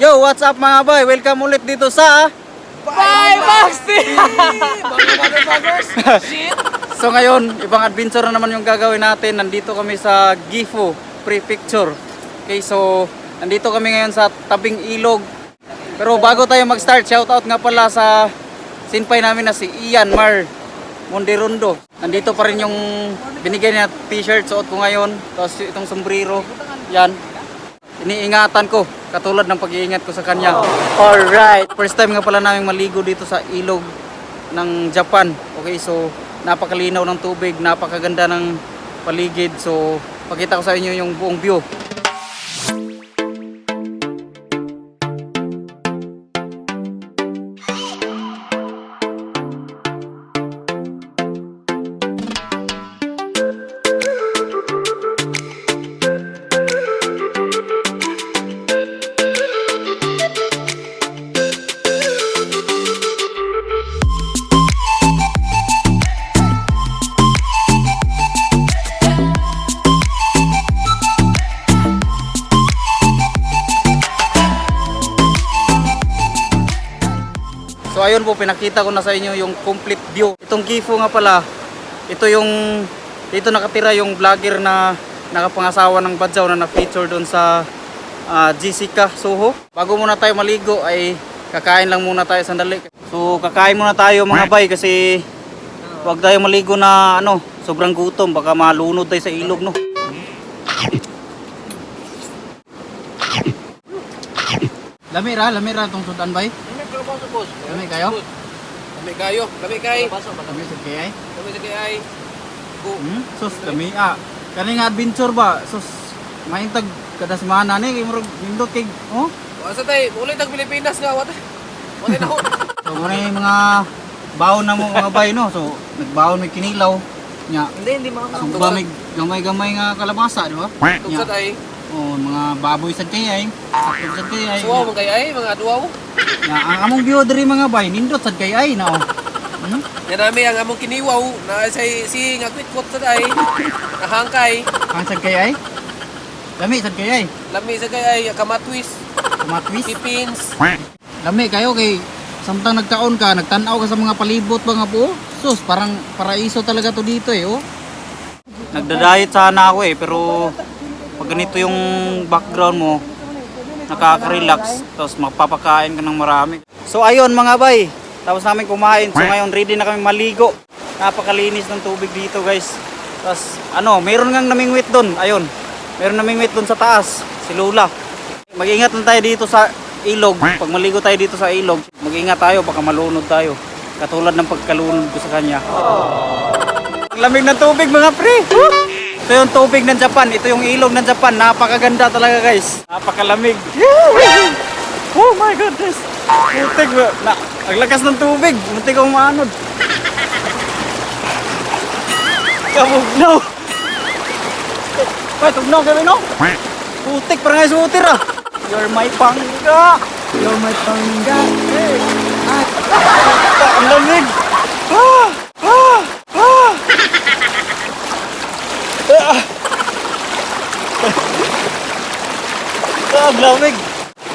Yo, what's up mga boy? Welcome ulit dito sa Bye, Maxi! Mga motherfuckers! Shit! So ngayon, ibang adventure na naman yung gagawin natin. Nandito kami sa Gifu Prefecture. Okay, so nandito kami ngayon sa tabing ilog. Pero bago tayo mag-start, shoutout nga pala sa sinpay namin na si Ian Mar Monderondo. Nandito pa rin yung binigay niya t-shirt, suot ko ngayon. Tapos itong sombrero, yan. Iniingatan ko, katulad ng pag-iingat ko sa kanya. Alright! First time nga pala namin maligo dito sa ilog ng Japan. Okay, so napakalinaw ng tubig, napakaganda ng paligid. So pakita ko sa inyo yung buong view. So ayun po, pinakita ko na sa inyo yung complete view. Itong Gifu nga pala, ito yung, dito nakatira yung vlogger na nakapangasawa ng Badjaw na na-feature doon sa Jessica Soho. Bago muna tayo maligo ay kakain lang muna tayo sandali. So kakain muna tayo mga bay kasi huwag tayo maligo na sobrang gutom, baka malunod tayo sa ilog no. Lamira tong sudan bay. Kami kayo? Kami kayo. Kami kay. Kami sa kayay. Kami sa kay. Sus, kami kani nga adventure ba? Sus, mahintag kada semana ni kay murag nindot kay Asa tay, ulit ang Pilipinas nga wate. Wate na ho. So muna yung mga baon na mo mga bay no. So nagbaon may kinilaw nya. Hindi So ba may gamay-gamay nga kalabasa, di ba? Tugsa tay. Oh, mga baboy sa kayay. Sakto sa kayay. Suwaw man kay ay mga duwaw. Ya, ang among view diri mga bay nindot sa kayay na oh. Yan nami ang among kiniwaw na si nga kwit sa tay. Nahangkay. Ang sa kayay? Lami sa kayay. Lami sa kay ay kamatwis. Matwis. Pipins. Lami kayo kay samtang nagkaon ka, nagtanaw ka sa mga palibot mga po. Sus, parang paraiso talaga to dito eh, oh. Nagda-diet sana ako eh, pero pag ganito yung background mo, nakaka-relax, tapos magpapakain ka ng marami. So ayun mga bay, tapos namin kumain. So ngayon ready na kami maligo. Napakalinis ng tubig dito guys. Tapos meron ngang namingwit doon. Ayun, meron namingwit doon sa taas, si Lola. Mag-ingat lang tayo dito sa ilog. Pag maligo tayo dito sa ilog, mag-ingat tayo, baka malunod tayo. Katulad ng pagkalunod ko sa kanya. Ang lamig ng tubig mga pre! Ito yung tubig ng Japan, ito yung ilog ng Japan. Napakaganda talaga guys. Napakalamig. Oh my goodness! Muntik na, ang lakas ng tubig. Muntik akong maanod. Kabugnaw! Ay, tugnaw kami no? Putik, parang ay sutir ah! You're my pangga! You're my pangga! Hey! Ang lamig! Ah! Ah! Ah! Ang lamig!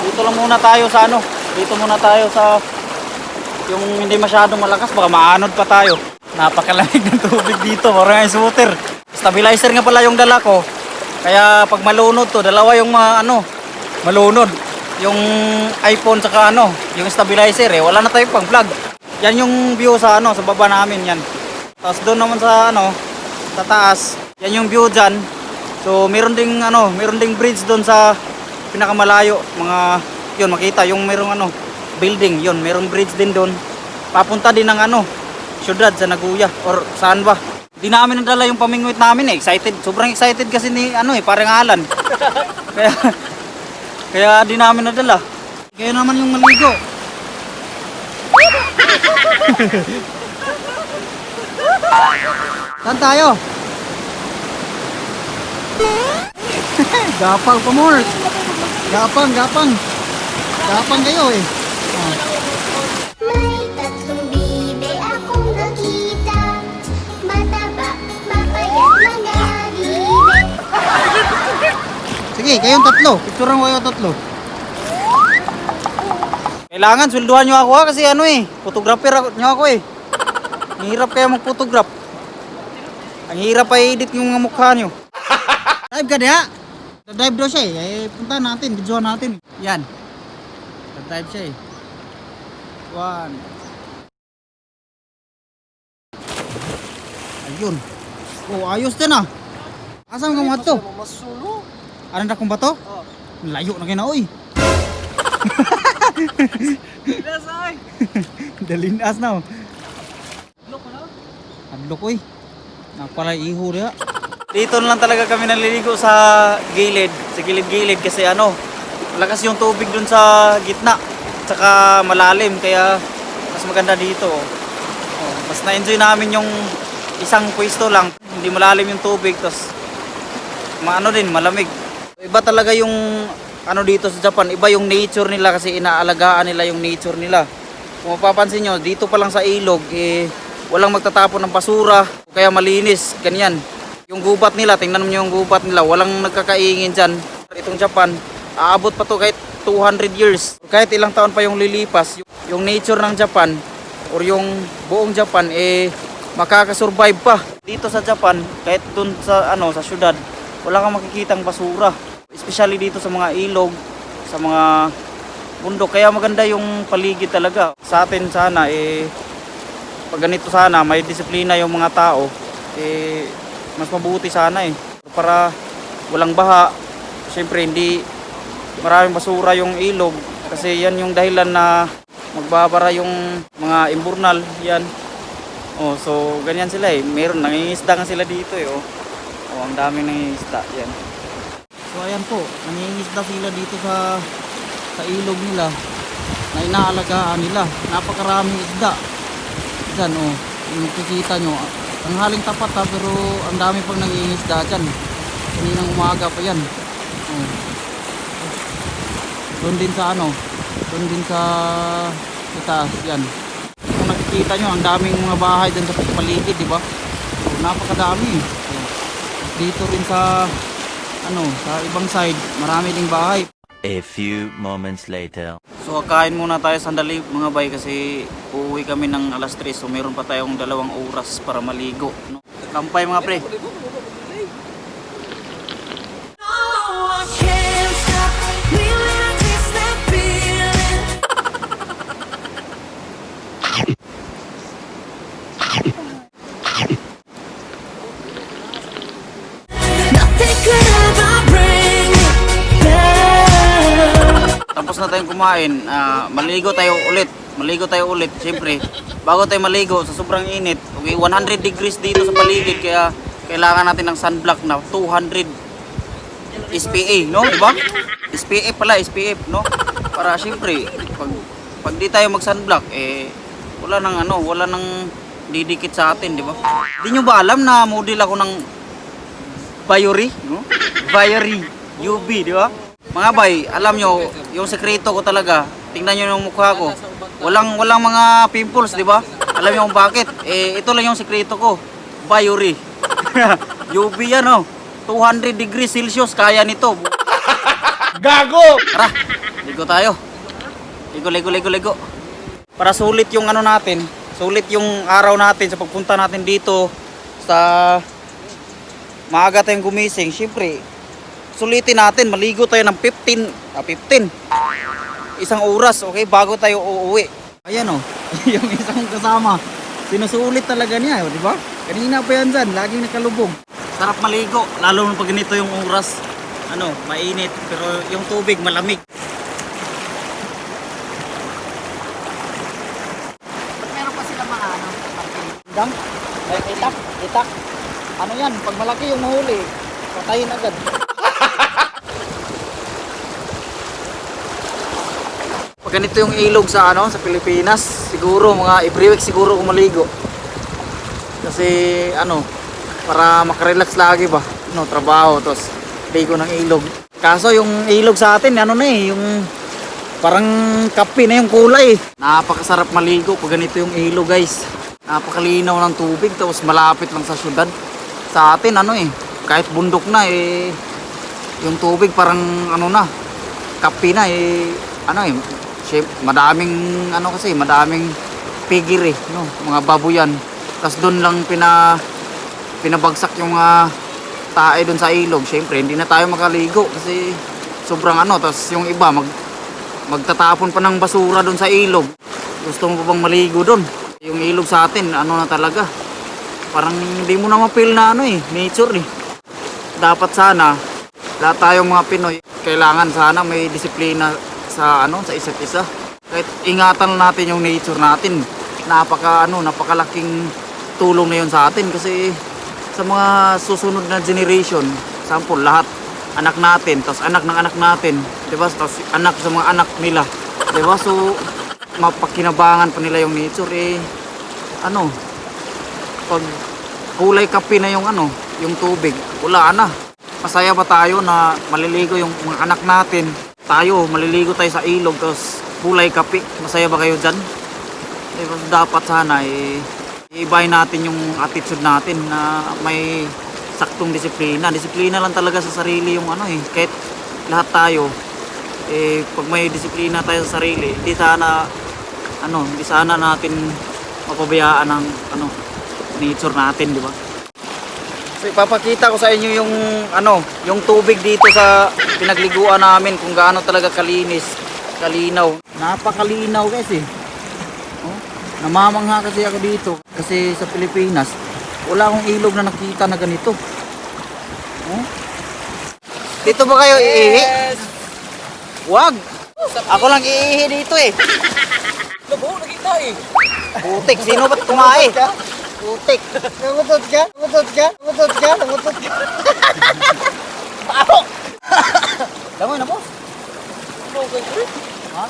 Dito lang muna tayo sa dito muna tayo sa yung hindi masyadong malakas, baka maanod pa tayo. Napakalamig ng tubig dito, parang ay sutir. Stabilizer nga pala yung dala ko. Kaya pag malunod to, dalawa yung malunod. Yung iPhone saka yung stabilizer wala na tayong pang vlog. Yan yung view sa sa baba namin yan. Tapos doon naman sa sa taas, yan yung view diyan. So meron ding bridge doon sa pinakamalayo, mga yun makita yung merong building, yun merong bridge din doon. Papunta din ng syudad sa Nagoya or saan ba. Di namin nadala yung pamingwit namin excited, sobrang excited kasi ni parang Alan. Kaya di namin nadala. Kaya naman yung maligo. Saan tayo? Gapang pa more. Gapang kayo eh. May tatlong bibe akong nakita. Mataba, mapayat, mga bibe. Sige, kayong tatlo. Picturean ko kayo tatlo. Kailangan swelduhan nyo ako ha, kasi ano eh, photographer nyo ako eh. Ang hirap kaya mag-photograph. Ang hirap pa i-edit yung mga mukha nyo. Dive ka diha. Dive daw siya eh. Punta natin, videohan natin. Yan. Dive siya eh. 1. Ayun. Oh, ayos din ah. Asan ka mga to? Masulo. Ano na kong bato? Layo na kayo na oy. Dalinas na oh. Adlok oy. Napalay iho diha. Dito na lang talaga kami naliligo sa gilid, sa gilid-gilid kasi ano, lakas yung tubig dun sa gitna. Tsaka malalim kaya mas maganda dito. Oh, mas na-enjoy namin yung isang pwesto lang, hindi malalim yung tubig tapos maano din, malamig. Iba talaga yung ano dito sa Japan, iba yung nature nila kasi inaalagaan nila yung nature nila. Kung mapapansin nyo, dito pa lang sa ilog, walang magtatapon ng basura, kaya malinis, ganyan. Yung gubat nila, tingnan mo yung gubat nila, walang nagkakaingin dyan. Itong Japan, aabot pa to kahit 200 years. Kahit ilang taon pa yung lilipas, yung nature ng Japan, or yung buong Japan, makakasurvive pa. Dito sa Japan, kahit dun sa, sa syudad, wala kang makikitang basura. Especially dito sa mga ilog, sa mga bundok. Kaya maganda yung paligid talaga. Sa atin sana, pag ganito sana, may disiplina yung mga tao, mas mabuti sana para walang baha. Siyempre, hindi maraming basura yung ilog. Kasi yan yung dahilan na magbabara yung mga imburnal. Yan. Oh, so, ganyan sila Meron, nangingisda nga sila dito Oh, ang daming nangingisda. Yan. So ayan po, nangingisda sila dito sa ilog nila na inaalagaan nila. Napakaraming isda. Diyan yung kikita nyo. Ang haling tapat pero ang dami pang nangingisda dyan. Kaninang umaga pa yan. Doon din sa doon din sa taas yan. Kung nakikita nyo, ang daming mga bahay dyan sa paligid, di ba? So, napakadami. Dito rin sa sa ibang side, marami ding bahay. A few moments later. So kain muna tayo sandali mga bay kasi uuwi kami ng alas 3 so meron pa tayong 2 oras para maligo. Kampay mga pre. Tapos na tayong kumain, maligo tayo ulit. Siyempre, bago tayo maligo sa sobrang init, 100 degrees dito sa paligid kaya kailangan natin ng sunblock na 200 SPA, no? Diba? SPF, no? Para siyempre, pag di tayo mag-sunblock, wala nang didikit sa atin, diba? Di nyo ba alam na model ako ng Bayori, no? Bayori UV, diba? Mga bay, alam nyo, yung sekreto ko talaga, tingnan nyo yung mukha ko. Walang mga pimples, di ba? Alam nyo kung bakit? Ito lang yung sekreto ko. Bayori. UV yan, 200 degrees Celsius, kaya nito. Gago! Tara, ligo tayo. Ligo. Para sulit yung natin, sulit yung araw natin sa pagpunta natin dito sa maaga tayong gumising. Siyempre, sulitin natin, maligo tayo ng 15 isang oras, okay, bago tayo uuwi. Ayan yung isang kasama, sinusulit talaga niya, di ba? Kanina pa yan dyan, laging nakalubog. Sarap maligo, lalo na pag ganito yung oras, mainit, pero yung tubig malamig. Meron pa sila mga dam, itak. Ano yan, pag malaki yung mahuli, patayin agad. Pag ganito yung ilog sa sa Pilipinas, siguro mga every week siguro kung maligo. Kasi para makarelax lagi ba, trabaho tapos ligo ng ilog. Kaso yung ilog sa atin, yung parang kape na yung kulay. Napakasarap maligo pag ganito yung ilog, guys. Napakalinaw ng tubig tapos malapit lang sa syudad. Sa atin kahit bundok na yung tubig parang kape na madaming ano kasi, madaming pigir eh, no, mga baboyan. Tapos doon lang pinabagsak yung tae doon sa ilog. Syempre, hindi na tayo makaligo kasi sobrang ano. Tapos yung iba magtatapon pa ng basura doon sa ilog. Gusto mo pa bang maligo doon? Yung ilog sa atin, ano na talaga. Parang hindi mo na mapil na ano eh, nature eh. Dapat sana lahat tayong mga Pinoy, kailangan sana may disiplina sa ano, sa isa't isa. Kahit ingatan natin yung nature natin. Napakalaking tulong na yun sa atin kasi sa mga susunod na generation, sample lahat anak natin, tapos anak ng anak natin, 'di ba? Tapos anak sa mga anak nila, 'di ba? So mapakinabangan pa nila yung nature eh. Ano? Pag kulay kape na yung ano, yung tubig, wala na. Masaya ba tayo na maliligo yung mga anak natin? Tayo, maliligo tayo sa ilog, tapos kulay kape. Masaya ba kayo dyan? Diba, dapat sana iibahin natin yung attitude natin na may saktong disiplina. Disiplina lang talaga sa sarili yung ano eh. Kahit lahat tayo, pag may disiplina tayo sa sarili, hindi sana natin mapabayaan ng ano, nature natin, di ba? So ipapakita ko sa inyo yung ano, yung tubig dito sa pinagliguan namin kung gaano talaga kalinis, kalinaw. Napakalinaw kasi. Oh, namamangha kasi ako dito kasi sa Pilipinas wala akong ilog na nakita na ganito. Oh. Dito ba kayo iihi? Wag. Ako lang iihi dito eh. Labo, nakita eh. Putik, sino ba't kumain? Putik. Namutot ka? Ako! Langoy na, boss. Ha?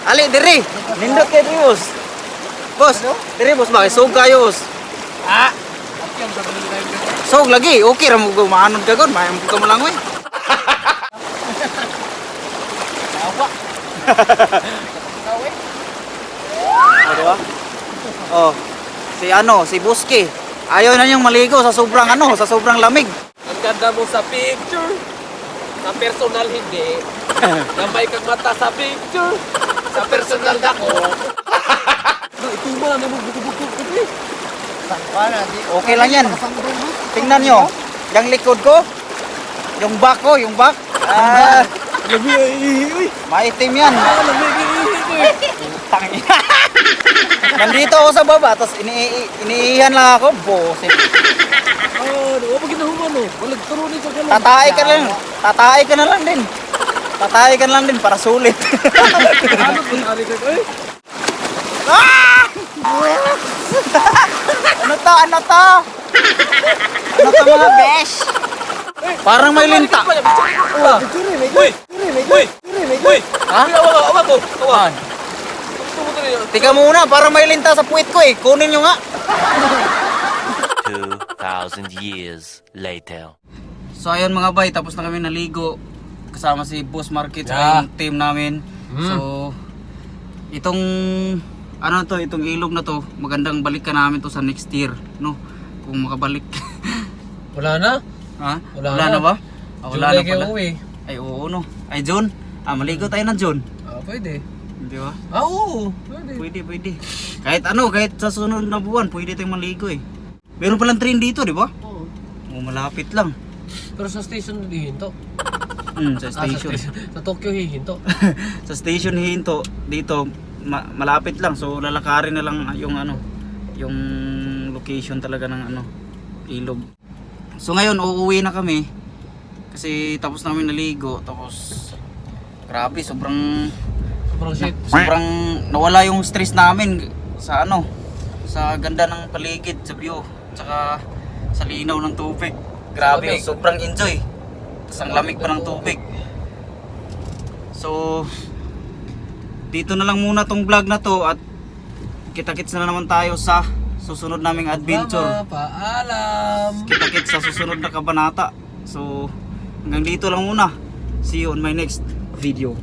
Ali, diri. Nindot kayo, diri, boss. Boss, diri, boss. Makisog kayo, boss. Sog lagi. Okay, ramu gumanod ka gon. Mayam ka mo langoy. Diba? Oh, si Buski. Ayaw na niyang maligo sa sobrang lamig. Ang ganda mo sa picture. Sa personal hindi. Gamay kang mata sa picture. Sa personal ako. Ito mo lang mo buko-buko ko. Okay lang yan. Tingnan nyo. Yung likod ko. Yung back ko. Maitim yan. Tangina. Nandito ako sa baba. Tapos iniihan lang ako. Bosit. Ano ba ginahuman mo? Walang turo nito ka lang. Tatay ka na lang din. Tatay ka na lang din para sulit. Ano kung ari ka? Eh? Ano to mga besh? Parang may linta. Uy! Ha? Awa ko! Awa! Tika muna, parang may linta sa puwit ko eh. Kunin nyo nga. 2,000 years later. So ayun mga bay, tapos na kami naligo. Kasama si Boss Market sa yung team namin. So itong itong ilog na to, magandang balikan namin to sa next year, no? Kung makabalik. Wala na? Ha? Wala Wala na na. ba? Wala na pala. Uwi. Ay oo no. Ay John, maligo tayo ng John. Pwede. Di ba? Oo. Pwede. Kahit sa sunod na buwan, pwede tayong maligo eh. Meron palang train dito, di ba? Oo. Malapit lang. Pero sa station hihinto. Sa station. Sa Tokyo hihinto. Sa station hinto dito malapit lang, so lalakarin na lang yung yung location talaga ng ilog. So ngayon uuwi na kami kasi tapos namin naligo, tapos grabe sobrang nawala yung stress namin sa sa ganda ng paligid, sa view, tsaka sa linaw ng tubig. Grabe, sobrang enjoy. Tapos ang lamig pa ng tubig. So dito na lang muna tong vlog na to at kita-kits na naman tayo sa susunod naming adventure. Paalam! Kita-kits sa susunod na kabanata. So hanggang dito lang muna. See you on my next video.